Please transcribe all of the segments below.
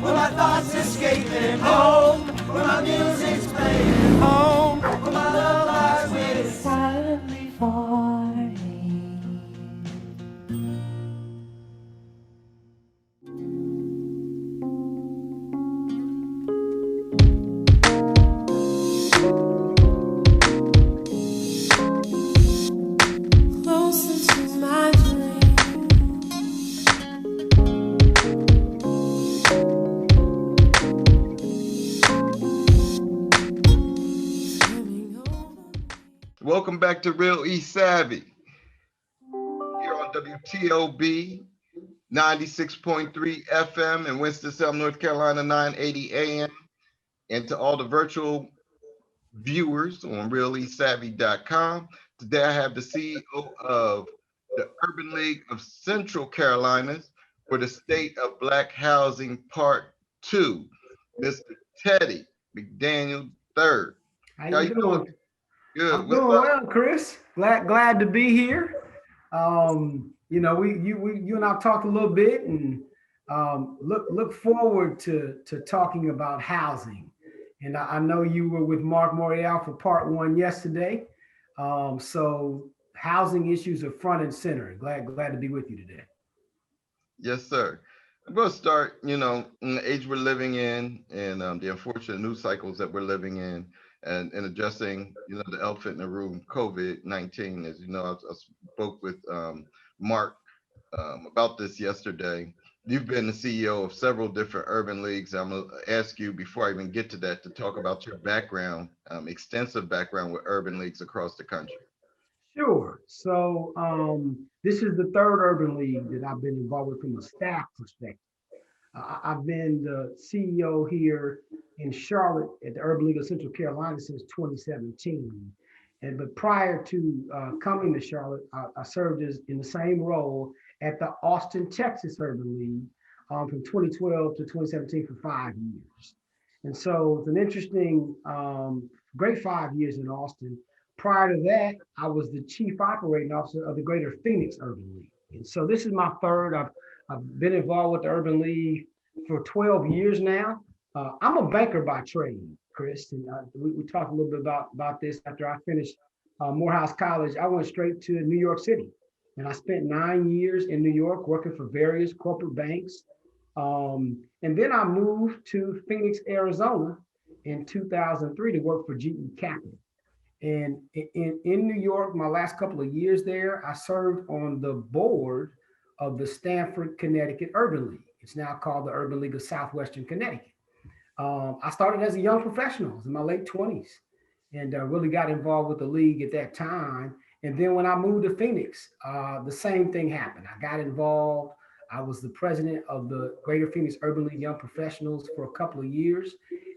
where my thoughts escaping, home, where my music's playing, home, where my love lies waiting silently for me. Closer to my dream. Welcome back to Real East Savvy here on WTOB 96.3 FM in Winston-Salem, North Carolina, 980 AM, and to all the virtual viewers on realeastsavvy.com. Today I have the CEO of the Urban League of Central Carolinas for the State of Black Housing Part 2, Mr. Teddy McDaniel III. How How you you doing? doing? Good. I'm What's doing up? well, Chris. Glad to be here. You and I talked a little bit, and look forward to talking about housing. And I know you were with Mark Morial for part one yesterday. So housing issues are front and center. Glad to be with you today. Yes, sir. I'm going to start, in the age we're living in and the unfortunate news cycles that we're living in and addressing, the elephant in the room, COVID-19. As you know, I spoke with Mark about this yesterday. You've been the CEO of several different urban leagues. I'm going to ask you, before I even get to that, to talk about your background, extensive background with urban leagues across the country. Sure. So this is the third urban league that I've been involved with from a staff perspective. I've been the CEO here in Charlotte at the Urban League of Central Carolina since 2017. But prior to coming to Charlotte, I served as in the same role at the Austin, Texas Urban League from 2012 to 2017 for 5 years. And so it's an interesting, great 5 years in Austin. Prior to that, I was the chief operating officer of the Greater Phoenix Urban League. And so this is my third. I've been involved with the Urban League for 12 years now. I'm a banker by trade, Chris, and we talked a little bit about this after I finished Morehouse College. I went straight to New York City, and I spent 9 years in New York working for various corporate banks. And then I moved to Phoenix, Arizona in 2003 to work for GE Capital. And in New York, my last couple of years there, I served on the board of the Stamford, Connecticut Urban League. It's now called the Urban League of Southwestern Connecticut. I started as a young professional in my late 20s and really got involved with the league at that time. And then when I moved to Phoenix, the same thing happened. I got involved. I was the president of the Greater Phoenix Urban League Young Professionals for a couple of years.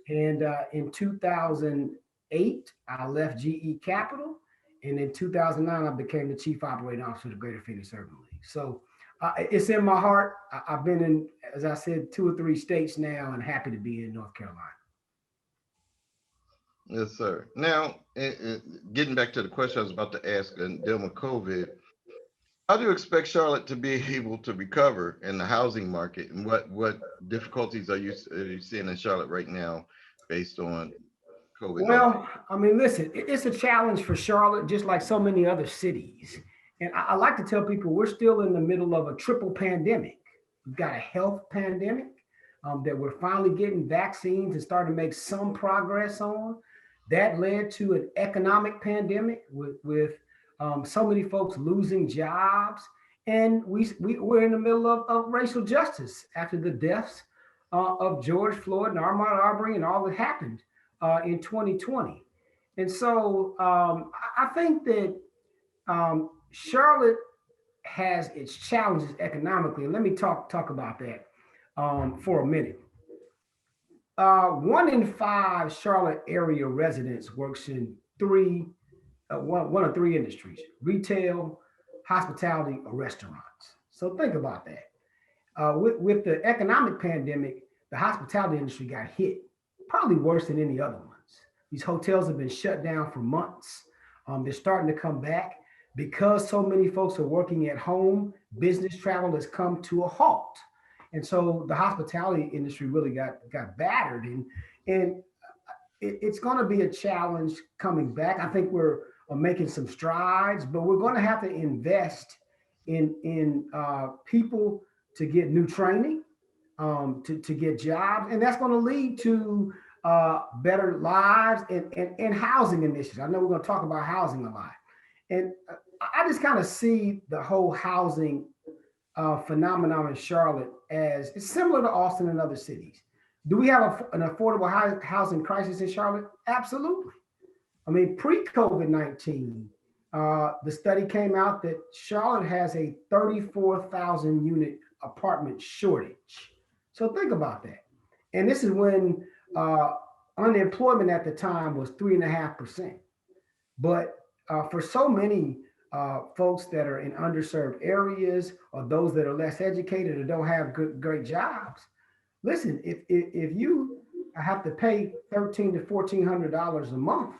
And in 2008, I left GE Capital. And in 2009, I became the chief operating officer of the Greater Phoenix Urban League. So it's in my heart. I've been in, as I said, 2 or 3 states now, and happy to be in North Carolina. Yes, sir. Now, getting back to the question I was about to ask and dealing with COVID, how do you expect Charlotte to be able to recover in the housing market, and what difficulties are you seeing in Charlotte right now based on COVID-19? Well, I mean, listen, it's a challenge for Charlotte, just like so many other cities. And I like to tell people we're still in the middle of a triple pandemic. We've got a health pandemic that we're finally getting vaccines and starting to make some progress on. That led to an economic pandemic with so many folks losing jobs. And we're in the middle of racial justice after the deaths of George Floyd and Ahmaud Arbery and all that happened in 2020. And so I think that Charlotte has its challenges economically. And let me talk about that for a minute. 1 in 5 Charlotte area residents works in one of three industries: retail, hospitality, or restaurants. So think about that. With the economic pandemic, the hospitality industry got hit, probably worse than any other ones. These hotels have been shut down for months. They're starting to come back because so many folks are working at home. Business travel has come to a halt. And so the hospitality industry really got battered, and it's going to be a challenge coming back. I think we're making some strides, but we're going to have to invest in people to get new training, to get jobs, and that's going to lead to better lives and housing initiatives. I know we're going to talk about housing a lot, and I just kind of see the whole housing phenomenon in Charlotte as it's similar to Austin and other cities. Do we have an affordable housing crisis in Charlotte? Absolutely. I mean, pre-COVID-19, the study came out that Charlotte has a 34,000 unit apartment shortage. So think about that. And this is when unemployment at the time was 3.5%. But for so many folks that are in underserved areas or those that are less educated or don't have great jobs, listen, if you have to pay $1,300 to $1,400 a month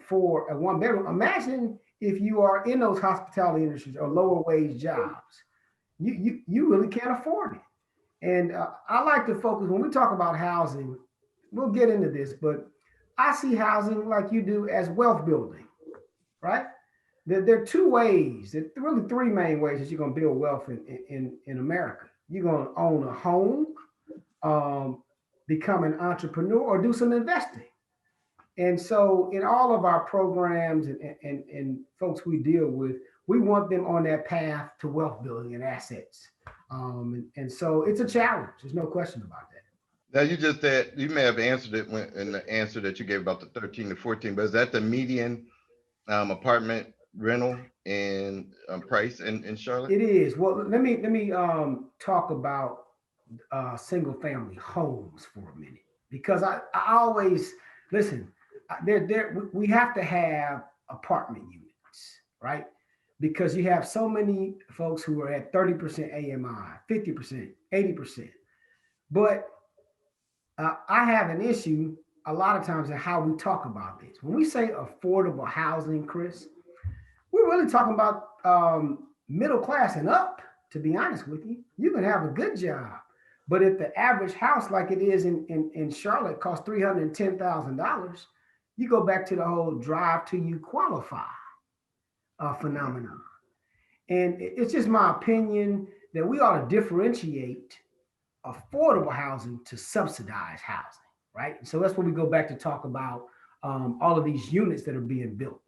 for a one bedroom, imagine if you are in those hospitality industries or lower wage jobs, you really can't afford it. And I like to focus when we talk about housing. We'll get into this, but I see housing like you do as wealth building, right? There are two ways, there are really three main ways that you're going to build wealth in America. You're going to own a home, become an entrepreneur, or do some investing. And so, in all of our programs and folks we deal with, we want them on that path to wealth building and assets. And so, it's a challenge. There's no question about that. Now you just said you may have answered it in the answer that you gave about the 13 to 14, but is that the median apartment rental and price in Charlotte? It is. Well, let me talk about single family homes for a minute, because I always listen. We have to have apartment units, right? Because you have so many folks who are at 30% AMI, 50%, 80%. But I have an issue a lot of times in how we talk about this. When we say affordable housing, Chris, we're really talking about middle class and up, to be honest with you. You can have a good job, but if the average house like it is in Charlotte costs $310,000, you go back to the whole drive till you qualify phenomenon. And it's just my opinion that we ought to differentiate affordable housing to subsidized housing, right? So that's when we go back to talk about all of these units that are being built.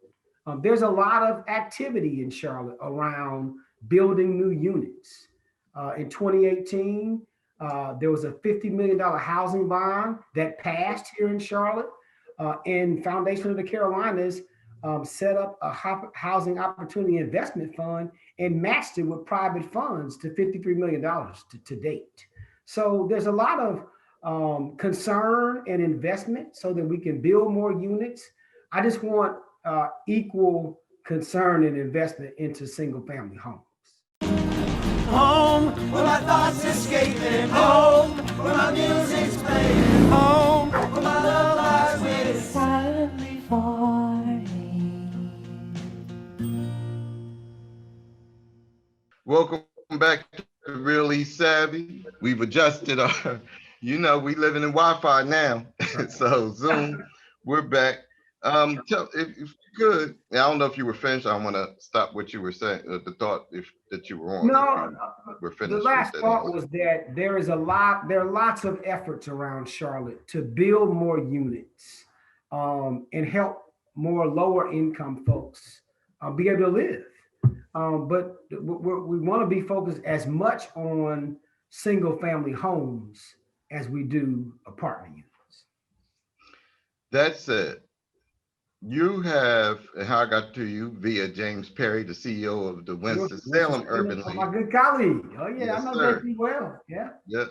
There's a lot of activity in Charlotte around building new units. In 2018, there was a $50 million housing bond that passed here in Charlotte, and Foundation of the Carolinas set up a housing opportunity investment fund and matched it with private funds to $53 million to date. So there's a lot of concern and investment so that we can build more units. I just want equal concern and investment into single family homes. Home, where my thoughts escaping. Home, where my music's playing. Home, where my love lies waiting silently for me. Welcome back to Really Savvy. We've adjusted our, we living in Wi-Fi now. So Zoom, we're back. If you could, I don't know if you were finished. I want to stop what you were saying, the thought that you were on. No, we're finished. The last thought was that there are lots of efforts around Charlotte to build more units and help more lower income folks be able to live. But we want to be focused as much on single family homes as we do apartment units. That said, you have, and how I got to you via James Perry, the CEO of the Winston-Salem Urban League. My good colleague. Oh yeah, Yes, I know sir. JP well. Yeah. Yeah.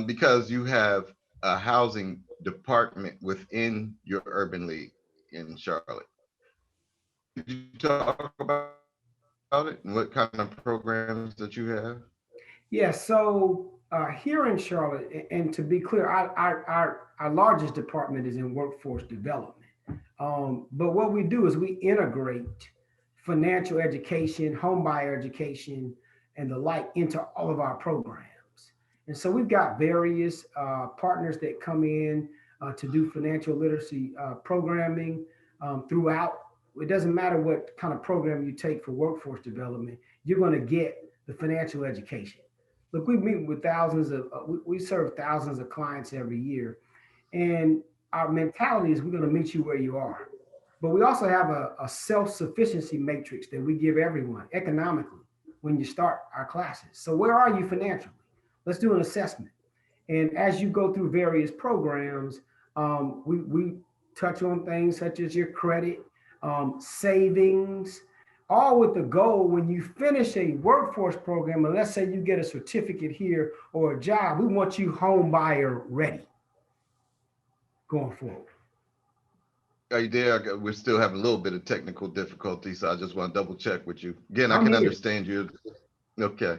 Because you have a housing department within your urban league in Charlotte. Could you talk about it and what kind of programs that you have? Yeah. So here in Charlotte, and to be clear, our largest department is in workforce development. But what we do is we integrate financial education, home buyer education, and the like into all of our programs. And so we've got various partners that come in to do financial literacy programming throughout. It doesn't matter what kind of program you take for workforce development, you're going to get the financial education. Look, we meet with thousands of, we serve thousands of clients every year. And our mentality is we're going to meet you where you are. But we also have a self-sufficiency matrix that we give everyone economically when you start our classes. So where are you financially? Let's do an assessment. And as you go through various programs, we touch on things such as your credit, savings, all with the goal when you finish a workforce program, and let's say you get a certificate here or a job, we want you home buyer ready going forward. Are you there? We're still having a little bit of technical difficulty, so I just want to double check with you. Again, I I'm can here. understand you. Okay.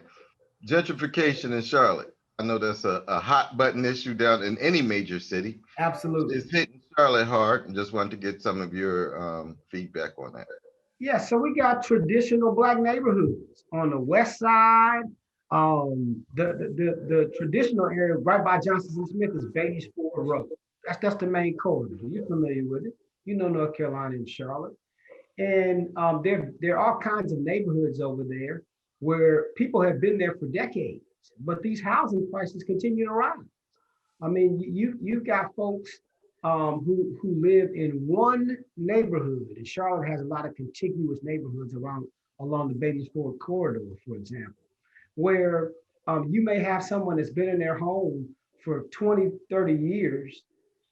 Gentrification in Charlotte. I know that's a hot button issue down in any major city. Absolutely. It's hitting Charlotte hard, and just wanted to get some of your feedback on that. Yeah, so we got traditional Black neighborhoods on the west side. The traditional area right by Johnson and Smith is Beatties Ford Road. That's the main corridor. You're familiar with it. You know North Carolina and Charlotte. And there are all kinds of neighborhoods over there where people have been there for decades, but these housing prices continue to rise. I mean, you've got folks who live in one neighborhood, and Charlotte has a lot of contiguous neighborhoods along the Beatties Ford corridor, for example, where you may have someone that's been in their home for 20, 30 years,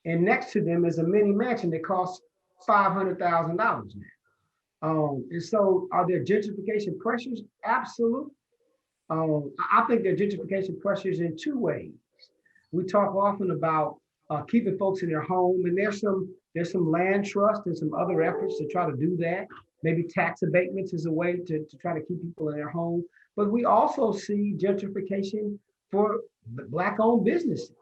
and next to them is a mini mansion that costs $500,000 now. And so are there gentrification pressures? Absolutely. I think there are gentrification pressures in two ways. We talk often about keeping folks in their home, and there's some land trust and some other efforts to try to do that. Maybe tax abatements is a way to try to keep people in their home. But we also see gentrification for Black-owned businesses.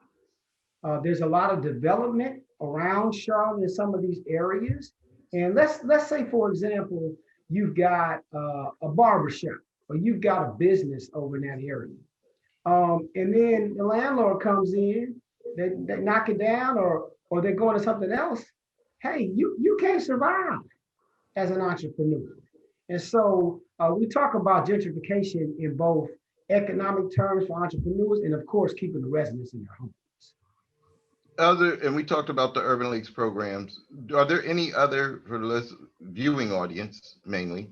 There's a lot of development around Charlotte in some of these areas. And let's say, for example, you've got a barber shop or you've got a business over in that area. And then the landlord comes in, they knock it down or they're going to something else. Hey, you can't survive as an entrepreneur. And so we talk about gentrification in both economic terms for entrepreneurs and of course, keeping the residents in their homes. And we talked about the Urban Leagues programs. Are there any other, for the viewing audience mainly,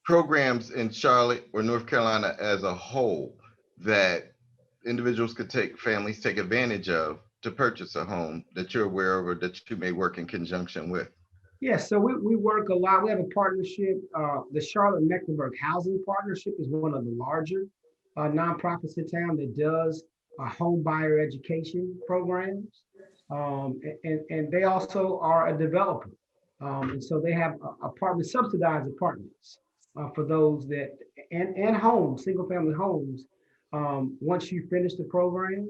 programs in Charlotte or North Carolina as a whole that individuals could families take advantage of to purchase a home that you're aware of or that you may work in conjunction with? Yes, so we work a lot. We have a partnership. The Charlotte-Mecklenburg Housing Partnership is one of the larger nonprofits in town that does home buyer education programs. And they also are a developer. And so they have subsidized apartments for those that, and homes, single family homes. Once you finish the program,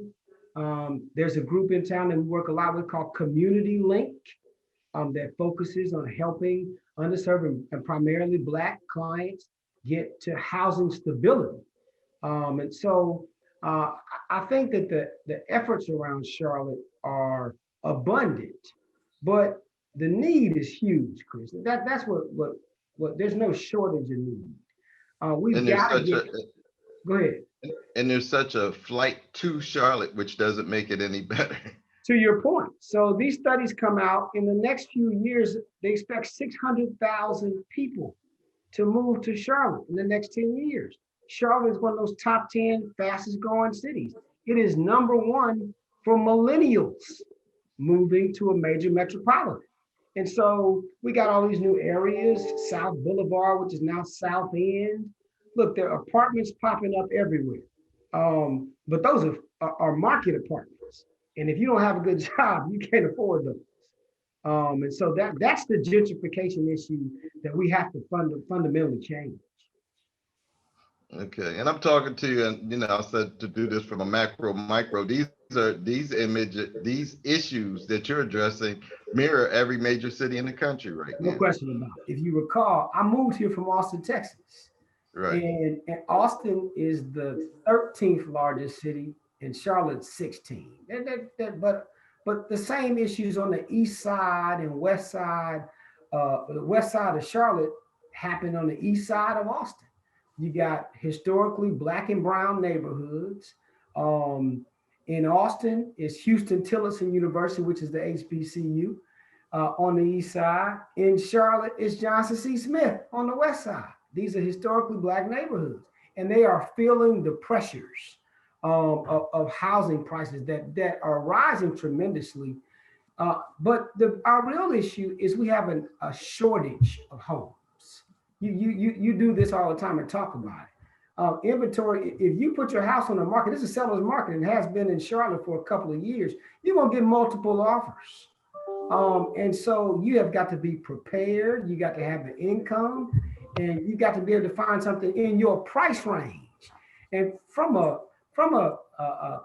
there's a group in town that we work a lot with called Community Link that focuses on helping underserved and primarily Black clients get to housing stability. And so I think that the efforts around Charlotte are abundant, but the need is huge, Chris. That's what there's no shortage of need. We've got to get. Go ahead. And there's such a flight to Charlotte, which doesn't make it any better. To your point. So these studies come out in the next few years, they expect 600,000 people to move to Charlotte in the next 10 years. Charlotte is one of those top 10 fastest growing cities. It is number one for millennials moving to a major metropolitan. And so we got all these new areas, South Boulevard, which is now South End. Look, there are apartments popping up everywhere. But those are market apartments. And if you don't have a good job, you can't afford those. And so that's the gentrification issue that we have to fundamentally change. Okay, and I'm talking to you, and I said to do this from a macro, micro. These issues that you're addressing mirror every major city in the country right now. No question about it. If you recall, I moved here from Austin, Texas. Right. And Austin is the 13th largest city In Charlotte, 16. But the same issues on the east side and west side, the west side of Charlotte happened on the east side of Austin. You got historically black and brown neighborhoods. Um, in Austin is Houston Tillotson University, which is the HBCU on the east side. In Charlotte is Johnson C. Smith on the west side. These are historically black neighborhoods, and they are feeling the pressures of housing prices that are rising tremendously. But our real issue is we have a shortage of homes. You do this all the time and talk about it. Inventory, if you put your house on the market, this is a seller's market and has been in Charlotte for a couple of years, you're going to get multiple offers. And so you have got to be prepared. You got to have the income, and you got to be able to find something in your price range. And from a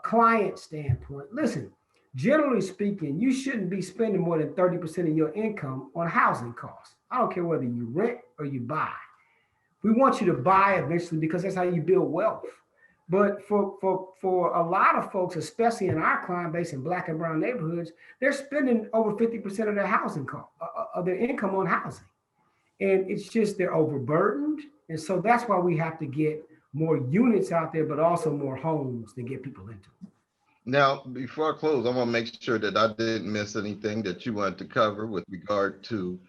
client standpoint, listen, generally speaking, you shouldn't be spending more than 30% of your income on housing costs. I don't care whether you rent or you buy. We want you to buy eventually because that's how you build wealth. But for a lot of folks, especially in our client base in black and brown neighborhoods, they're spending over 50% of their housing cost, of their income on housing. And it's just they're overburdened. And so that's why we have to get more units out there, but also more homes to get people into. Now, before I close, I want to make sure that I didn't miss anything that you wanted to cover with regard to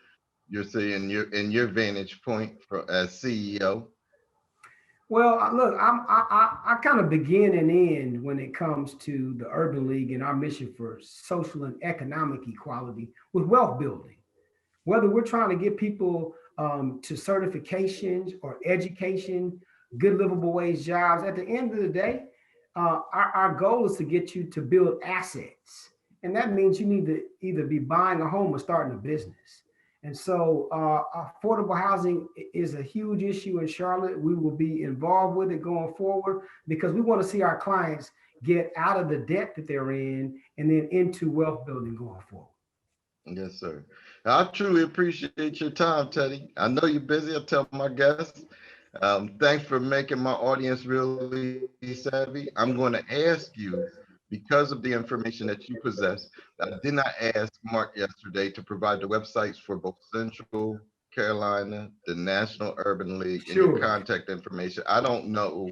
you're saying your vantage point as CEO. Well, look, I kind of begin and end when it comes to the Urban League and our mission for social and economic equality with wealth building. Whether we're trying to get people to certifications or education, good livable wage jobs, at the end of the day, our goal is to get you to build assets. And that means you need to either be buying a home or starting a business. And so affordable housing is a huge issue in Charlotte. We will be involved with it going forward because we want to see our clients get out of the debt that they're in and then into wealth building going forward. Yes, sir. I truly appreciate your time, Teddy. I know you're busy. I tell my guests. Thanks for making my audience really savvy. I'm going to ask you, because of the information that you possess, I did not ask Mark yesterday to provide the websites for both Central Carolina, the National Urban League, and your contact information. I don't know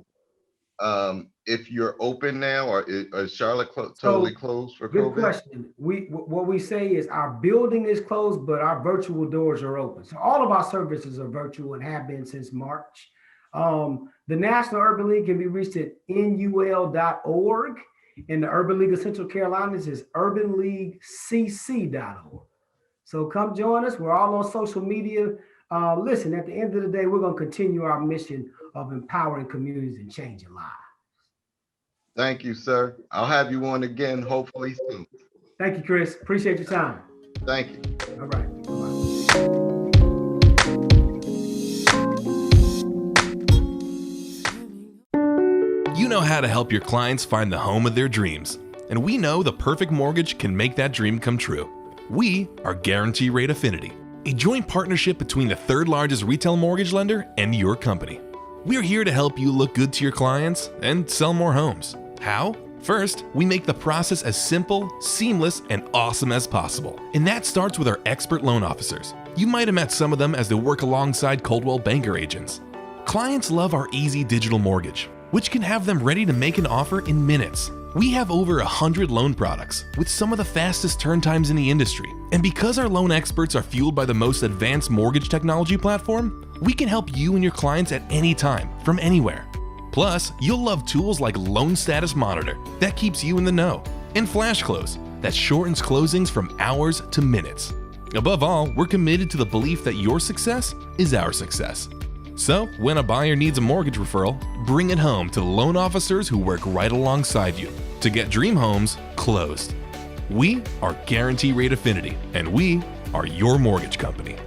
if you're open now or is Charlotte totally closed for good COVID? Good question. What we say is our building is closed, but our virtual doors are open. So all of our services are virtual and have been since March. The National Urban League can be reached at nul.org. And the Urban League of Central Carolina is urbanleaguecc.org. So come join us. We're all on social media. Listen, at the end of the day, we're going to continue our mission of empowering communities and changing lives. Thank you, sir. I'll have you on again, hopefully soon. Thank you, Chris. Appreciate your time. Thank you. All right. You know how to help your clients find the home of their dreams. And we know the perfect mortgage can make that dream come true. We are Guarantee Rate Affinity, a joint partnership between the third largest retail mortgage lender and your company. We're here to help you look good to your clients and sell more homes. How? First, we make the process as simple, seamless, and awesome as possible. And that starts with our expert loan officers. You might have met some of them as they work alongside Coldwell Banker agents. Clients love our easy digital mortgage, which can have them ready to make an offer in minutes. We have over 100 loan products with some of the fastest turn times in the industry. And because our loan experts are fueled by the most advanced mortgage technology platform, we can help you and your clients at any time, from anywhere. Plus, you'll love tools like Loan Status Monitor that keeps you in the know, and Flash Close that shortens closings from hours to minutes. Above all, we're committed to the belief that your success is our success. So, when a buyer needs a mortgage referral, bring it home to the loan officers who work right alongside you to get dream homes closed. We are Guarantee Rate Affinity, and we are your mortgage company.